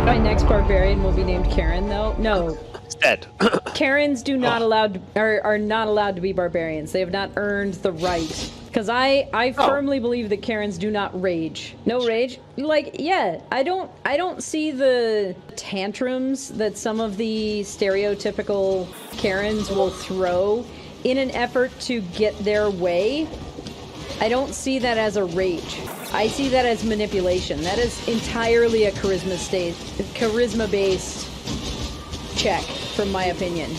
My next barbarian will be named Karen, though. No, It's dead. Karens do not are not allowed to be barbarians. They have not earned the right. Because I firmly believe that Karens do not rage. No rage. Like, yeah, I don't see the tantrums that some of the stereotypical Karens will throw in an effort to get their way. I don't see that as a rage. I see that as manipulation. That is entirely a charisma-based check, from my opinion.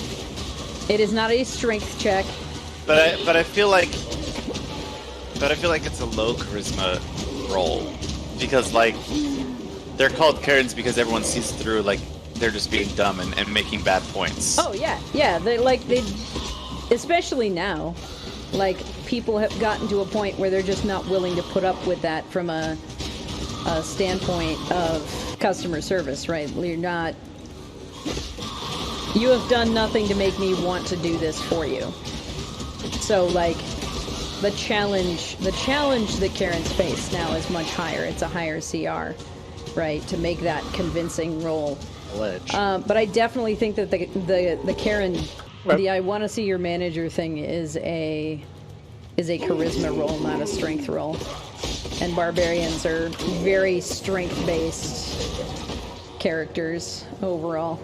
It is not a strength check. But I feel like it's a low charisma role because like they're called Karens because everyone sees through like they're just being dumb and making bad points. Oh yeah. They especially now, like people have gotten to a point where they're just not willing to put up with that from a standpoint of customer service, right? You have done nothing to make me want to do this for you. So like the challenge that Karens face now is much higher. It's a higher CR, right? To make that convincing role. But I definitely think that the Karen, the I want to see your manager thing is a charisma role, not a strength role. And barbarians are very strength-based characters overall.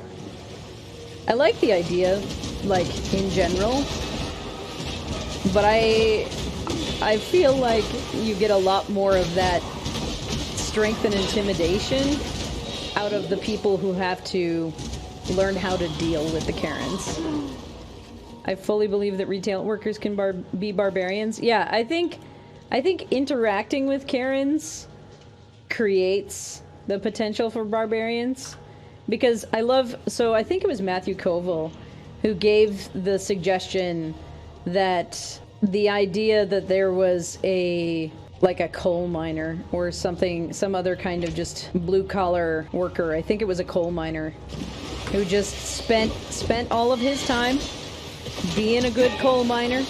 I like the idea, like, in general, but I feel like you get a lot more of that strength and intimidation out of the people who have to learn how to deal with the Karens. I fully believe that retail workers can be barbarians. Yeah, I think interacting with Karens creates the potential for barbarians. Because I think it was Matthew Koval who gave the suggestion that the idea that there was like a coal miner or something, some other kind of just blue collar worker, I think it was a coal miner, who just spent all of his time being a good coal miner,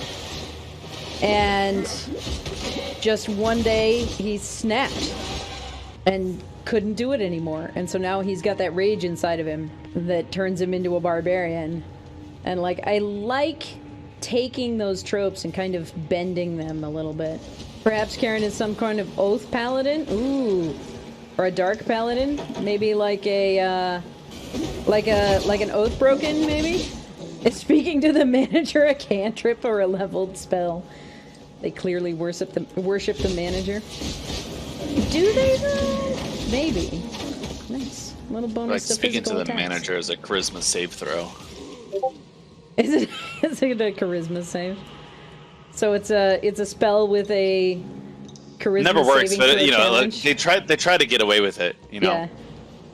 and just one day he snapped and couldn't do it anymore, and so now he's got that rage inside of him that turns him into a barbarian. And like, I like taking those tropes and kind of bending them a little bit. Perhaps Karen is some kind of oath paladin, ooh, or a dark paladin, maybe like an oath broken, maybe. It's speaking to the manager, a cantrip or a leveled spell. They clearly worship the manager. Do they though? Maybe. Nice. Little bonus Like to speaking to the attacks. manager as a charisma save throw. Is it a charisma save? So it's a spell with a charisma Never works, saving but throw you know, like, challenge? they try to get away with it, you know. Yeah.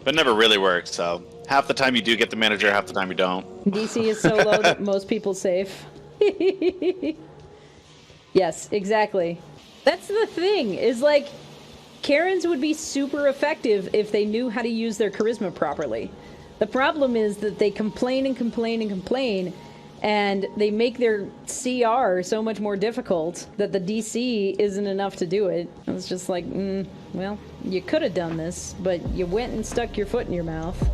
But it never really works, so half the time you do get the manager, half the time you don't. DC is so low that most people save. Yes, exactly. That's the thing, is like, Karens would be super effective if they knew how to use their charisma properly. The problem is that they complain and complain and complain, and they make their CR so much more difficult that the DC isn't enough to do it. It's just like, well, you could have done this, but you went and stuck your foot in your mouth.